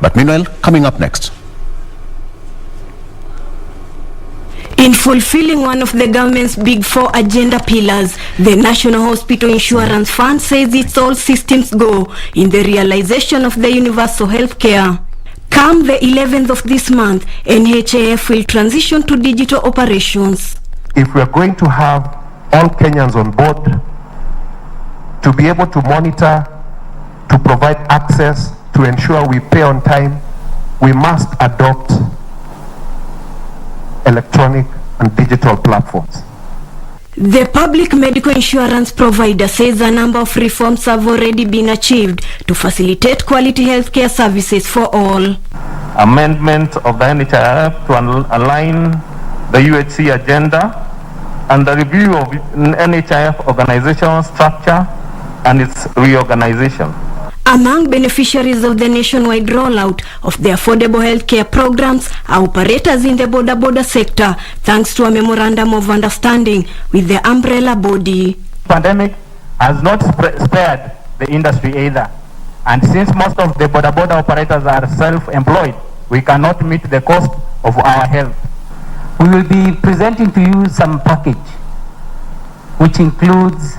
But meanwhile, coming up next. In fulfilling one of the government's big 4 agenda pillars, the National Hospital Insurance Fund says it's all systems go in the realization of the universal health care. Come the 11th of this month, NHIF will transition to digital operations. If we are going to have all Kenyans on board, to be able to monitor, to provide access, to ensure we pay on time, we must adopt electronic and digital platforms. The public medical insurance provider says a number of reforms have already been achieved to facilitate quality healthcare services for all. Amendment of the NHIF to align the UHC agenda and the review of NHIF organizational structure and its reorganization. Among beneficiaries of the nationwide rollout of the affordable healthcare programs are operators in the border sector, thanks to a memorandum of understanding with the umbrella body. Pandemic has not spared the industry either, and since most of the border operators are self-employed, we cannot meet the cost of our health. We will be presenting to you some package which includes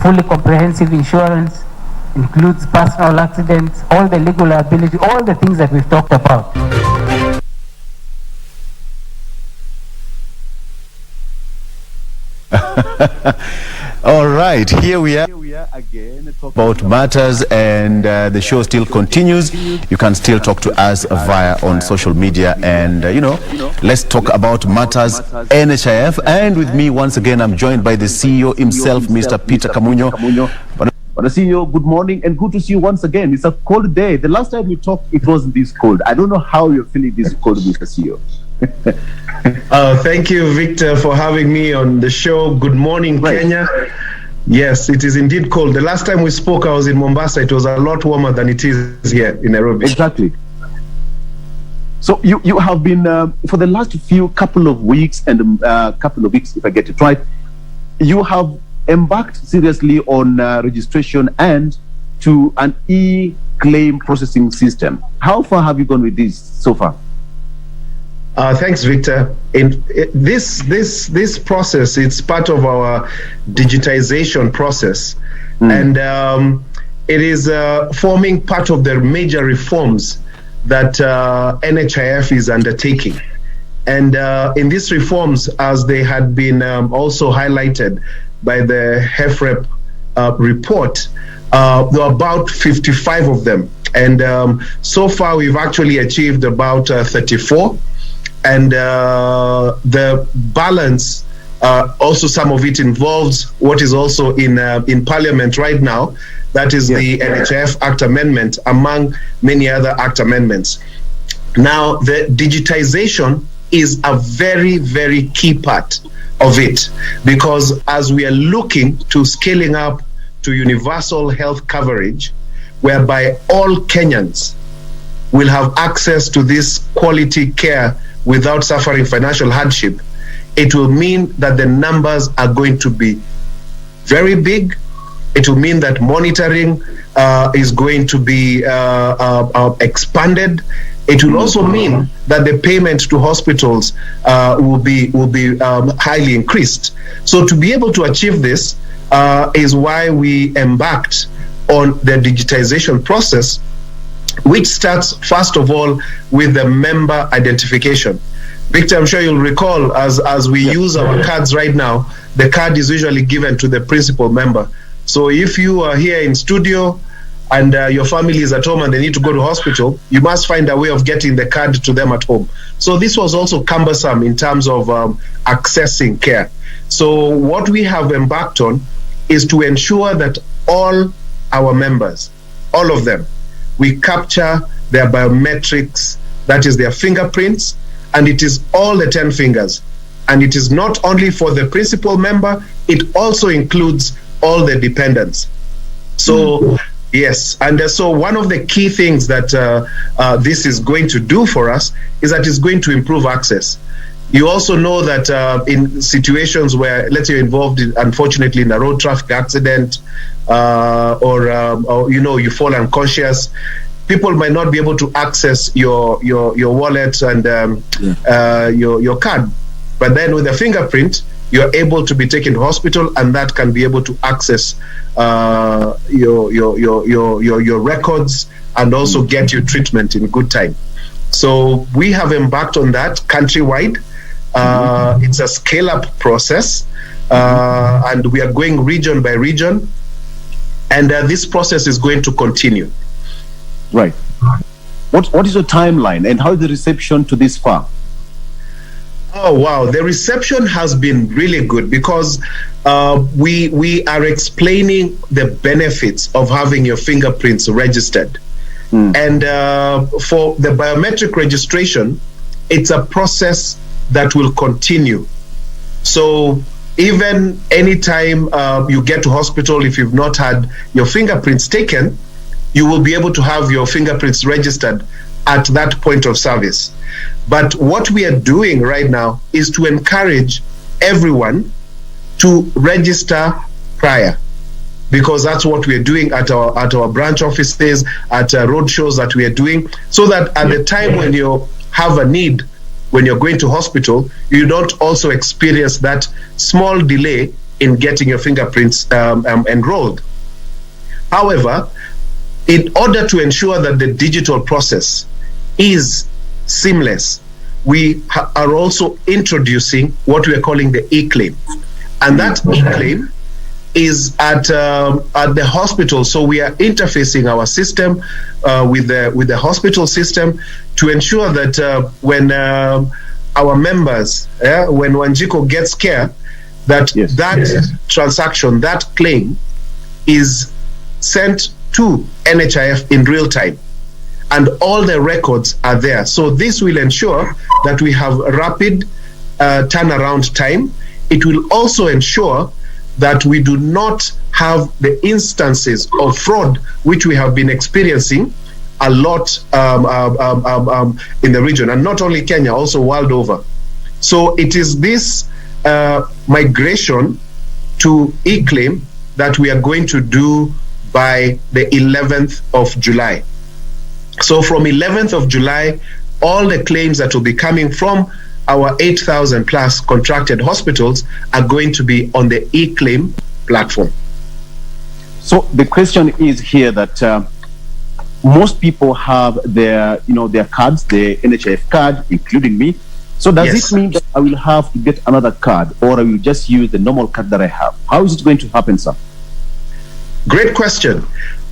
fully comprehensive insurance, includes personal accidents, all the legal liability, all the things that we've talked about. All right, here we are again about matters, and the show still continues. You can still talk to us via on social media, and let's talk about matters NHIF. And with me once again, I'm joined by the CEO himself, Mr. Peter Kamunyo. But CEO, good morning and good to see you once again. It's a cold day. The last time we talked, it wasn't this cold. I don't know how you're feeling this cold, Mr. CEO. Thank you, Victor, for having me on the show. Good morning, Kenya. Yes, it is indeed cold. The last time we spoke, I was in Mombasa. It was a lot warmer than it is here in Nairobi. Exactly. So you have been, for the last couple of weeks, if I get it right, you have embarked seriously on registration and to an e-claim processing system. How far have you gone with this so far? Thanks, Victor. This process, it's part of our digitization process, and it is forming part of the major reforms that NHIF is undertaking. And in these reforms, as they had been also highlighted by the HEFREP report, there are about 55 of them. And so far, we've actually achieved about 34. And the balance, also some of it involves what is also in Parliament right now, that is the NHIF Act Amendment, among many other Act Amendments. Now, the digitization is a very, very key part of it, because as we are looking to scaling up to universal health coverage, whereby all Kenyans will have access to this quality care without suffering financial hardship, it will mean that the numbers are going to be very big. It will mean that monitoring is going to be expanded. It will also mean that the payment to hospitals will be highly increased. So to be able to achieve this is why we embarked on the digitization process, which starts first of all with the member identification. Victor, I'm sure you'll recall, as we use our cards right now, the card is usually given to the principal member. So if you are here in studio and your family is at home and they need to go to hospital, you must find a way of getting the card to them at home. So this was also cumbersome in terms of accessing care. So what we have embarked on is to ensure that all our members, all of them, we capture their biometrics, that is their fingerprints, and it is all the 10 fingers. And it is not only for the principal member, it also includes all the dependents. So, yes, and so one of the key things that this is going to do for us is that it's going to improve access. You also know that in situations where, let's say, you're involved, unfortunately, in a road traffic accident, or you fall unconscious, people might not be able to access your wallet and your card. But then with a fingerprint, you're able to be taken to hospital, and that can be able to access your records and also get you treatment in good time. So we have embarked on that countrywide. It's a scale-up process, and we are going region by region, and this process is going to continue. Right. What is your timeline, and how is the reception to this far? Oh, wow. The reception has been really good because we are explaining the benefits of having your fingerprints registered. And for the biometric registration, it's a process that will continue. So even anytime you get to hospital, if you've not had your fingerprints taken, you will be able to have your fingerprints registered at that point of service. But what we are doing right now is to encourage everyone to register prior, because that's what we are doing at our branch offices, at road shows that we are doing, so that at the time when you have a need, when you're going to hospital, you don't also experience that small delay in getting your fingerprints enrolled. However, in order to ensure that the digital process is seamless, we are also introducing what we are calling the e-claim. And that e-claim is at the hospital. So we are interfacing our system with the hospital system to ensure that when our members, when Wanjiko gets care, that transaction, that claim is sent to NHIF in real time, and all the records are there. So this will ensure that we have rapid turnaround time. It will also ensure that we do not have the instances of fraud which we have been experiencing a lot in the region, and not only Kenya, also world over. So it is this migration to e-claim that we are going to do by the 11th of July. So from 11th of July, all the claims that will be coming from our 8,000 plus contracted hospitals are going to be on the e-claim platform. So the question is here that most people have their cards, the NHIF card, including me. So does it mean that I will have to get another card, or I will just use the normal card that I have? How is it going to happen, sir? Great question.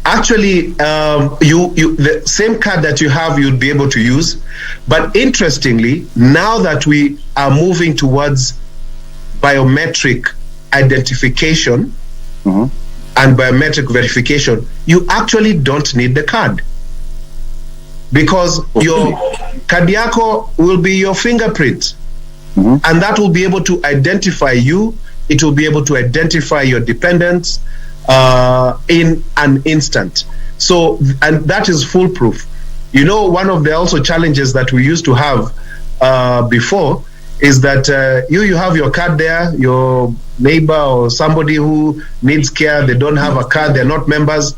Actually, the same card that you have, you'll be able to use. But interestingly, now that we are moving towards biometric identification and biometric verification, you actually don't need the card, because your card yako will be your fingerprint, and that will be able to identify you. It will be able to identify your dependents in an instant. So, and that is foolproof. You know, one of the also challenges that we used to have before is that you have your card there, your neighbor or somebody who needs care, they don't have a card, they're not members,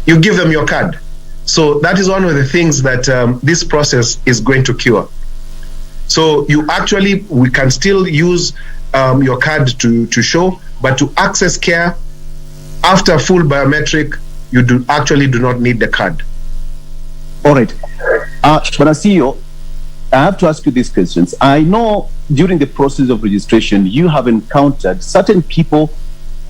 you give them your card. So that is one of the things that this process is going to cure. So we can still use your card to show, but to access care after full biometric, you do not need the card. All right. But C.E.O, I have to ask you these questions. I know during the process of registration, you have encountered certain people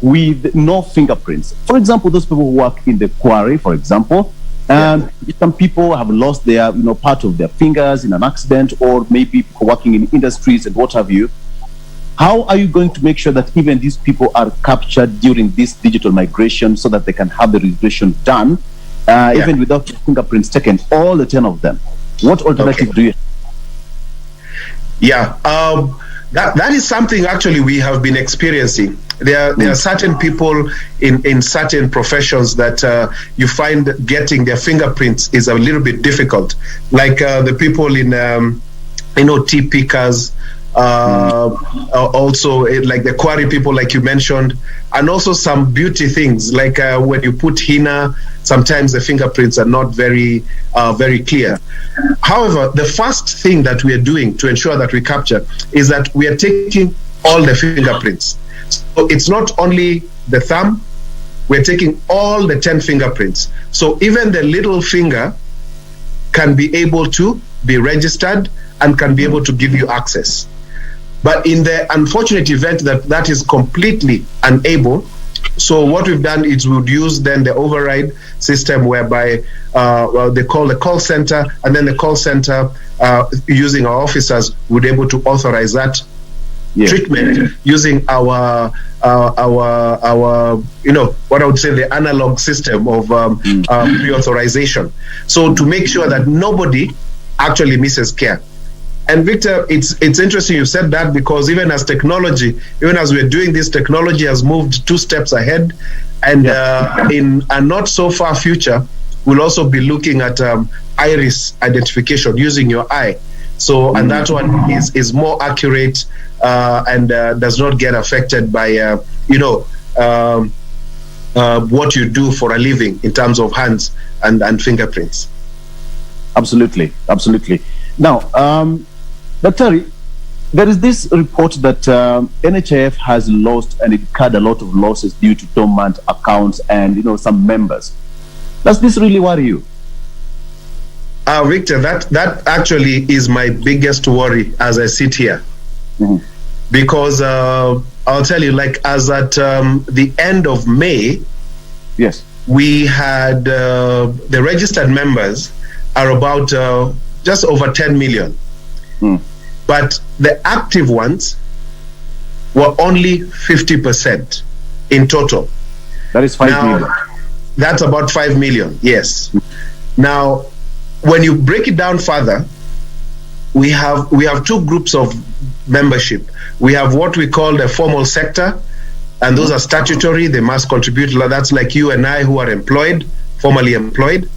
with no fingerprints. For example, those people who work in the quarry, for example, and some people have lost their, part of their fingers in an accident, or maybe working in industries and what have you. How are you going to make sure that even these people are captured during this digital migration so that they can have the registration done, even without fingerprints taken, all the 10 of them? What alternative do you have? Yeah, that is something actually we have been experiencing. There are certain people in certain professions that you find getting their fingerprints is a little bit difficult. Like the people in, tea pickers, also like the quarry people, like you mentioned, and also some beauty things, like when you put henna, sometimes the fingerprints are not very clear. However, the first thing that we are doing to ensure that we capture is that we are taking all the fingerprints. So it's not only the thumb, we're taking all the 10 fingerprints. So even the little finger can be able to be registered and can be able to give you access. But in the unfortunate event that is completely unable, so what we've done is we would use then the override system, whereby they call the call center, and then the call center using our officers would be able to authorize that treatment using our what I would say the analog system of pre-authorization, so to make sure that nobody actually misses care. And Victor, it's interesting you said that, because even as we're doing this, technology has moved 2 steps ahead, and in a not so far future, we'll also be looking at iris identification using your eye. So, and that one is more accurate and does not get affected by what you do for a living in terms of hands and fingerprints. Absolutely. Now, Dr. There is this report that NHIF has lost and it incurred a lot of losses due to dormant accounts and some members. Does this really worry you? Victor, that actually is my biggest worry as I sit here. Because I'll tell you, like, as at the end of May, we had the registered members are about just over 10 million. But the active ones were only 50% in total. That is 5 million. That's about 5 million, yes. Now, when you break it down further, we have 2 groups of membership. We have what we call the formal sector, and those are statutory, they must contribute. That's like you and I who are employed, formally employed.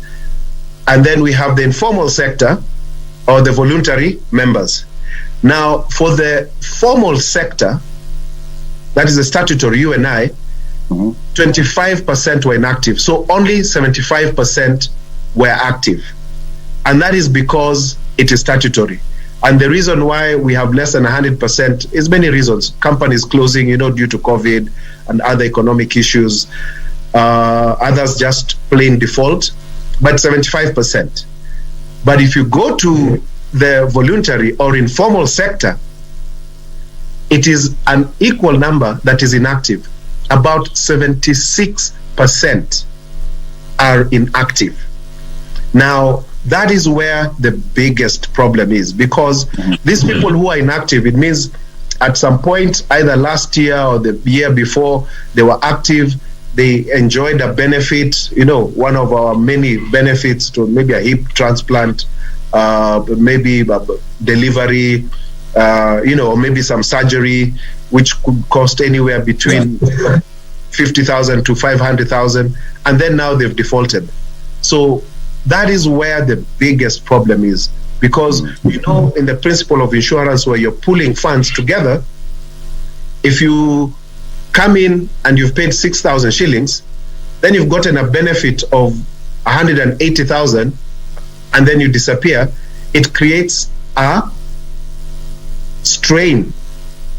And then we have the informal sector, or the voluntary members. Now, for the formal sector, that is the statutory, you and I, 25% were inactive. So only 75% were active. And that is because it is statutory. And the reason why we have less than 100% is many reasons. Companies closing, due to COVID and other economic issues. Others just plain default, but 75%. But if you go to the voluntary or informal sector, it is an equal number that is inactive. About 76% are inactive. Now, that is where the biggest problem is, because these people who are inactive, it means at some point, either last year or the year before, they were active, they enjoyed a benefit, one of our many benefits, to maybe a hip transplant, maybe delivery, or maybe some surgery, which could cost anywhere between 50,000 to 500,000, and then now they've defaulted. So that is where the biggest problem is, because in the principle of insurance, where you're pooling funds together, if you come in and you've paid 6,000 shillings, then you've gotten a benefit of 180,000, and then you disappear, it creates a strain.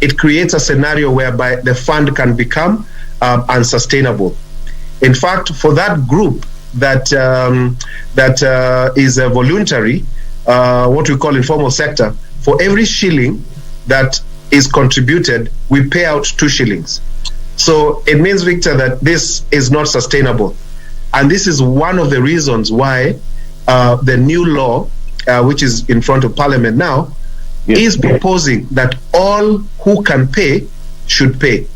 It creates a scenario whereby the fund can become unsustainable. In fact, for that group that is a voluntary, what we call informal sector, for every shilling that is contributed, we pay out 2 shillings. So it means, Victor, that this is not sustainable. And this is one of the reasons why the new law, which is in front of Parliament now, is proposing that all who can pay should pay.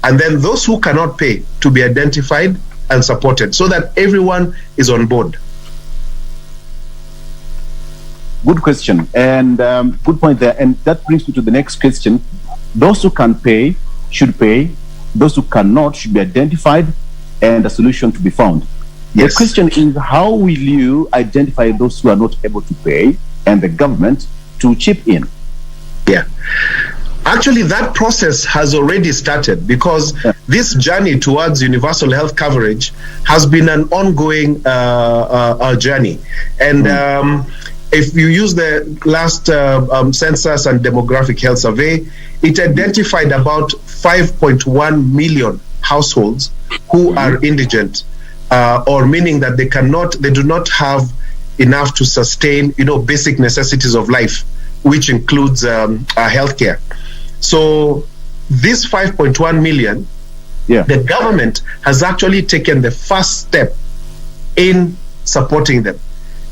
And then those who cannot pay to be identified and supported, so that everyone is on board. Good question, and good point there. And that brings me to the next question. Those who can pay should pay. Those who cannot should be identified and a solution to be found. The question is, how will you identify those who are not able to pay and the government to chip in? Yeah. Actually, that process has already started, because this journey towards universal health coverage has been an ongoing journey. And if you use the last census and demographic health survey, it identified about 5.1 million households who are indigent, or meaning that they do not have enough to sustain, basic necessities of life, which includes healthcare. So this 5.1 million, the government has actually taken the first step in supporting them.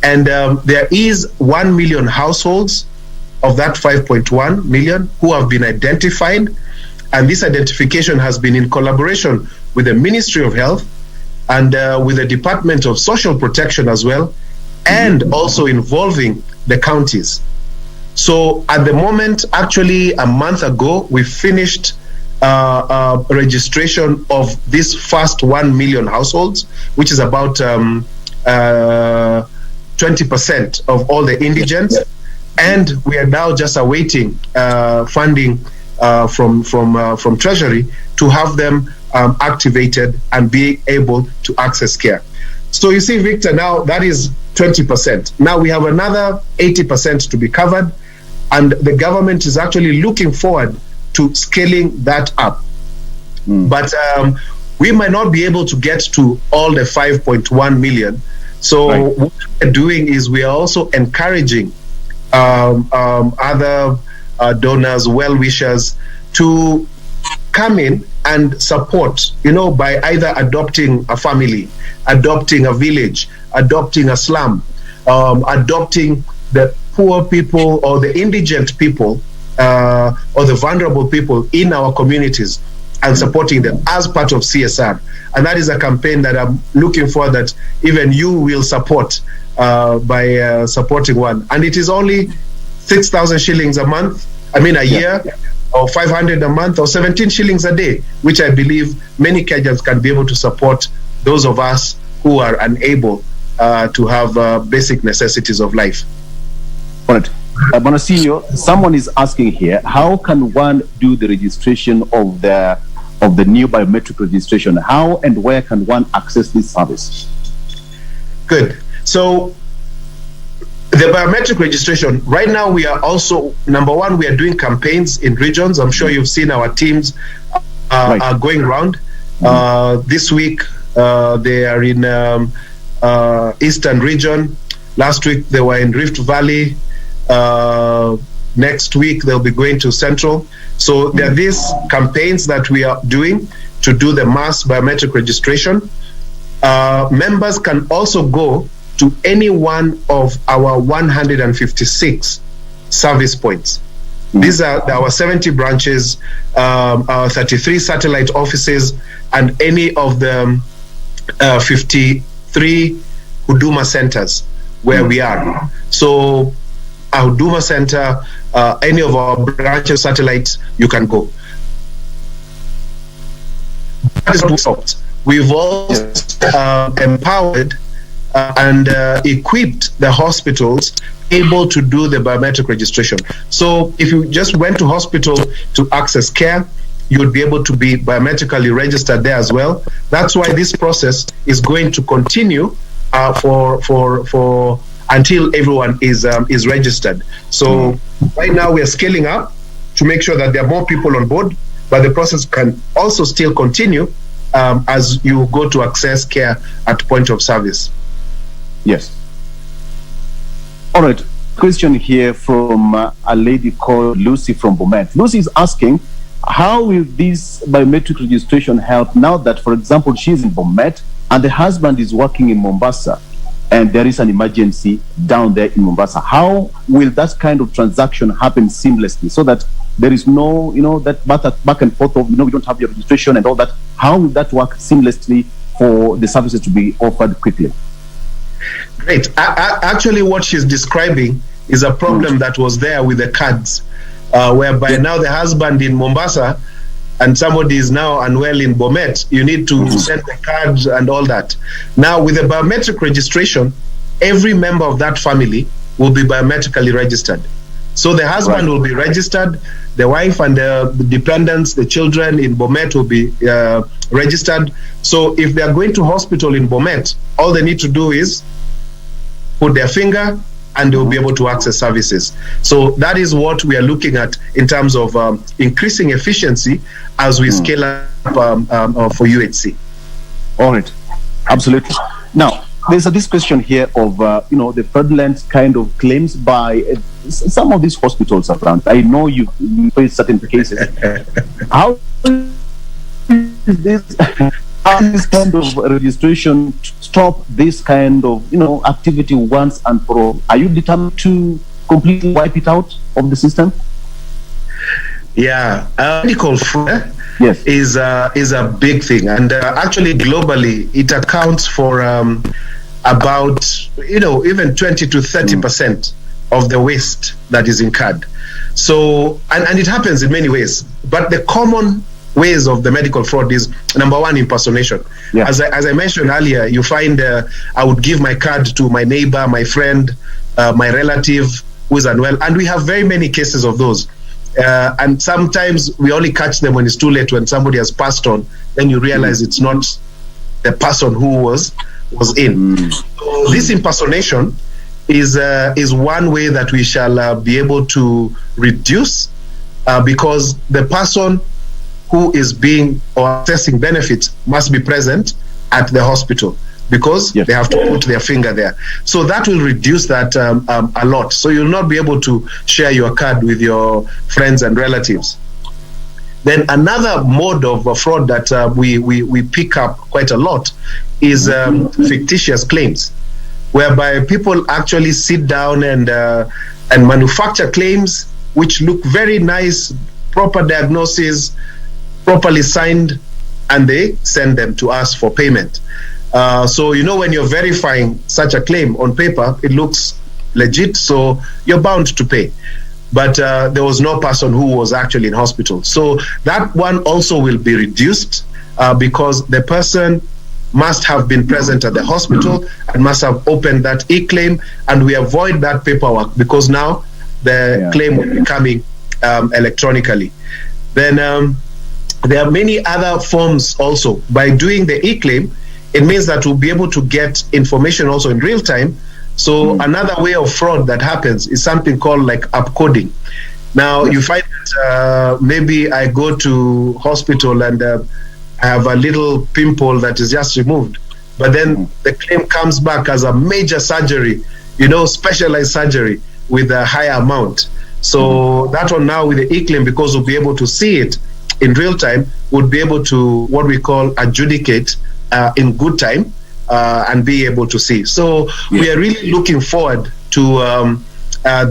And there is 1 million households of that 5.1 million who have been identified. And this identification has been in collaboration with the Ministry of Health and with the Department of Social Protection as well, and also involving the counties. So at the moment, actually a month ago, we finished registration of this first 1 million households, which is about 20% of all the indigents. And we are now just awaiting funding from Treasury to have them activated and be able to access care. So you see, Victor, now that is 20%. Now we have another 80% to be covered, and the government is actually looking forward to scaling that up. But we might not be able to get to all the 5.1 million. So what we're doing is we are also encouraging other donors, well-wishers, to come in and support, by either adopting a family, adopting a village, adopting a slum, adopting the poor people or the indigent people or the vulnerable people in our communities, and supporting them as part of CSR. And that is a campaign that I'm looking for, that even you will support by supporting one. And it is only 6,000 shillings a month, a year, or 500 a month, or 17 shillings a day, which I believe many Kenyans can be able to support those of us who are unable to have basic necessities of life. All right. Bwana C.E.O, someone is asking here, how can one do the registration of the new biometric registration? How and where can one access this service? Good. So the biometric registration, right now we are also, number one, we are doing campaigns in regions. I'm sure you've seen our teams are going around. This week they are in Eastern region. Last week they were in Rift Valley. Next week they'll be going to Central. So there are these campaigns that we are doing to do the mass biometric registration. Members can also go to any one of our 156 service points. These are our 70 branches, our 33 satellite offices, and any of the 53 Huduma centers where we are. So our Huduma center, any of our branches, satellites, you can go. We've also empowered and equipped the hospitals able to do the biometric registration. So if you just went to hospital to access care, you would be able to be biometrically registered there as well. That's why this process is going to continue for until everyone is registered. So right now we are scaling up to make sure that there are more people on board, but the process can also still continue as you go to access care at point of service. Yes. All right. Question here from a lady called Lucy from Bomet. Lucy is asking, how will this biometric registration help now that, for example, she's in Bomet and the husband is working in Mombasa and there is an emergency down there in Mombasa? How will that kind of transaction happen seamlessly so that there is no, that back and forth of, we don't have your registration and all that? How will that work seamlessly for the services to be offered quickly? Great. Actually, what she's describing is a problem that was there with the cards, whereby now the husband in Mombasa and somebody is now unwell in Bomet, you need to send the cards and all that. Now, with the biometric registration, every member of that family will be biometrically registered. So the husband will be registered, the wife and the dependents, the children in Bomet will be registered. So if they are going to hospital in Bomet, all they need to do is put their finger and they will be able to access services. So that is what we are looking at in terms of increasing efficiency as we scale up for UHC. All right, absolutely. Now, there's this question here of, the fraudulent kind of claims by some of these hospitals around. I know you face certain cases. How is this kind of registration stop this kind of, activity once and for all? Are you determined to completely wipe it out of the system? Yeah, medical fraud yes. is a big thing, and actually globally it accounts for about even 20 to 30% of the waste that is incurred. So and it happens in many ways, but the common ways of the medical fraud is, number one, impersonation. Yeah. As I mentioned earlier, you find I would give my card to my neighbor, my friend, my relative who is unwell, and we have very many cases of those. And sometimes we only catch them when it's too late, when somebody has passed on. Then you realize it's not the person who was in. So this impersonation is one way that we shall be able to reduce, because the person who is being or accessing benefits must be present at the hospital, because they have to put their finger there. So that will reduce that a lot. So you'll not be able to share your card with your friends and relatives. Then another mode of fraud that we pick up quite a lot is fictitious claims, whereby people actually sit down and manufacture claims which look very nice, proper diagnosis, properly signed, and they send them to us for payment. So when you're verifying such a claim on paper, it looks legit, so you're bound to pay. But there was no person who was actually in hospital. So that one also will be reduced, because the person must have been present at the hospital and must have opened that e-claim, and we avoid that paperwork because now the claim will be coming electronically. Then there are many other forms also. By doing the e-claim, it means that we'll be able to get information also in real time. So another way of fraud that happens is something called like upcoding. Now you find that maybe I go to hospital and I have a little pimple that is just removed, but then the claim comes back as a major surgery, specialized surgery with a higher amount. So that one now with the e-claim, because we'll be able to see it in real time, would be able to what we call adjudicate in good time and be able to see. So we are really looking forward to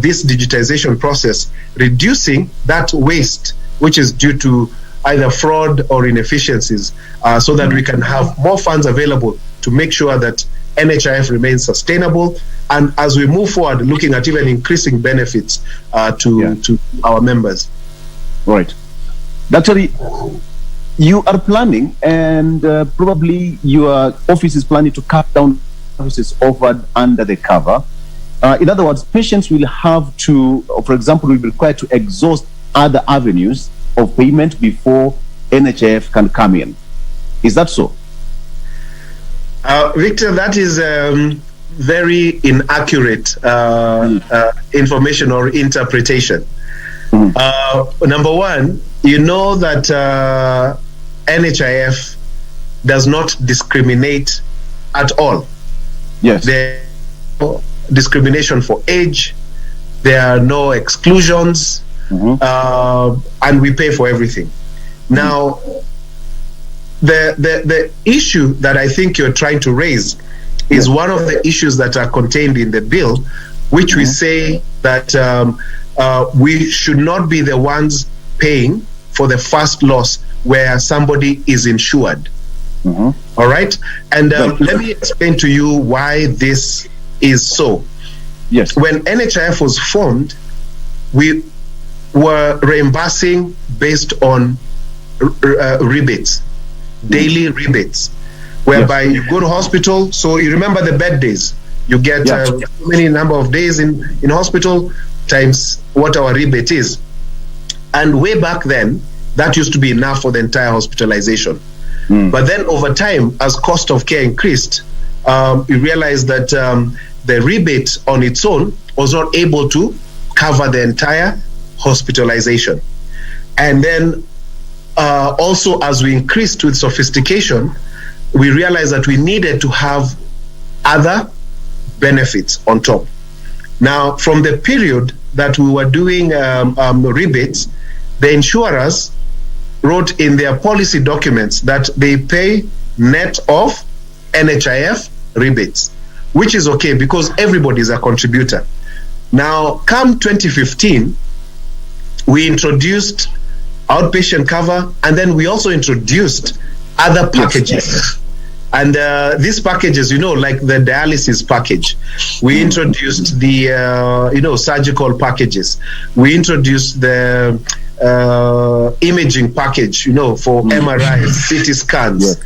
this digitization process, reducing that waste which is due to either fraud or inefficiencies, so that we can have more funds available to make sure that NHIF remains sustainable, and as we move forward, looking at even increasing benefits to our members. Right. Actually, you are planning, and probably your office is planning to cut down services offered under the cover. In other words, patients will have to, for example, will be required to exhaust other avenues of payment before NHIF can come in. Is that so? Victor, that is very inaccurate information or interpretation. Number one, you know that NHIF does not discriminate at all. Yes. There is no discrimination for age, there are no exclusions, and we pay for everything. Now, the issue that I think you're trying to raise is one of the issues that are contained in the bill, which we say that we should not be the ones paying for the first loss where somebody is insured. All right? And let me explain to you why this is so. Yes. When NHIF was formed, we were reimbursing based on rebates, daily rebates, whereby you go to hospital. So you remember the bed days. You get many number of days in hospital. times what our rebate is. And way back then, that used to be enough for the entire hospitalization. But then over time, as cost of care increased, we realized that the rebate on its own was not able to cover the entire hospitalization. And then also, as we increased with sophistication, we realized that we needed to have other benefits on top. Now, from the period that we were doing rebates, the insurers wrote in their policy documents that they pay net of NHIF rebates, which is okay because everybody is a contributor. Now, come 2015, we introduced outpatient cover, and then we also introduced other packages. Yes. And these packages, like the dialysis package, we introduced the, surgical packages. We introduced the imaging package, for MRIs, CT scans,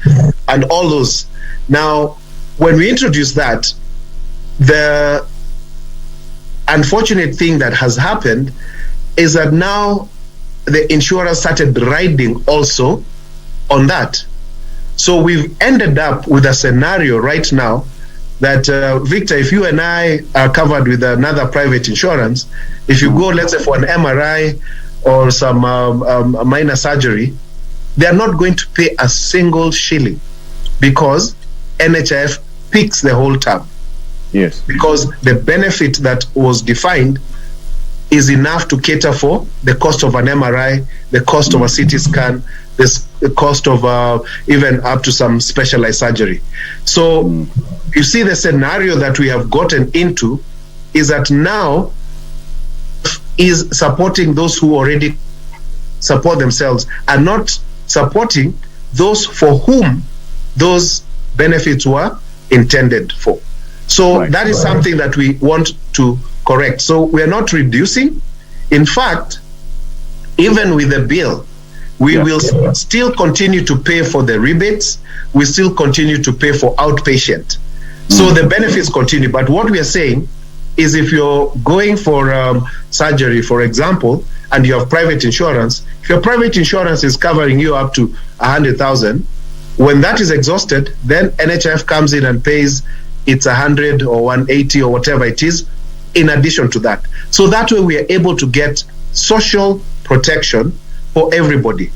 and all those. Now, when we introduced that, the unfortunate thing that has happened is that now the insurers started riding also on that. So we've ended up with a scenario right now that, Victor, if you and I are covered with another private insurance, if you go, let's say, for an MRI or some minor surgery, they are not going to pay a single shilling because NHIF picks the whole tab. Yes. Because the benefit that was defined is enough to cater for the cost of an MRI, the cost of a CT scan, the cost of even up to some specialized surgery. So you see, the scenario that we have gotten into is that now is supporting those who already support themselves and not supporting those for whom those benefits were intended for. So that is something that we want to correct. So we are not reducing. In fact, even with the bill, we will still continue to pay for the rebates. We still continue to pay for outpatient. So the benefits continue. But what we are saying is, if you're going for surgery, for example, and you have private insurance, if your private insurance is covering you up to 100,000, when that is exhausted, then NHIF comes in and pays its 100 or 180 or whatever it is in addition to that. So that way we are able to get social protection for everybody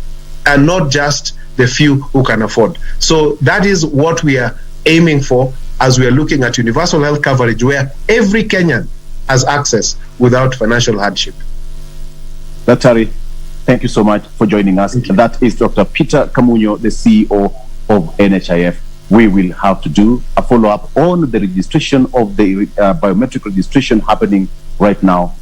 and not just the few who can afford. So that is what we are aiming for as we are looking at universal health coverage, where every Kenyan has access without financial hardship. Dr. Thank you so much for joining us. That is Dr. Peter Kamunyo, the CEO of NHIF. We will have to do a follow-up on the registration of the biometric registration happening right now.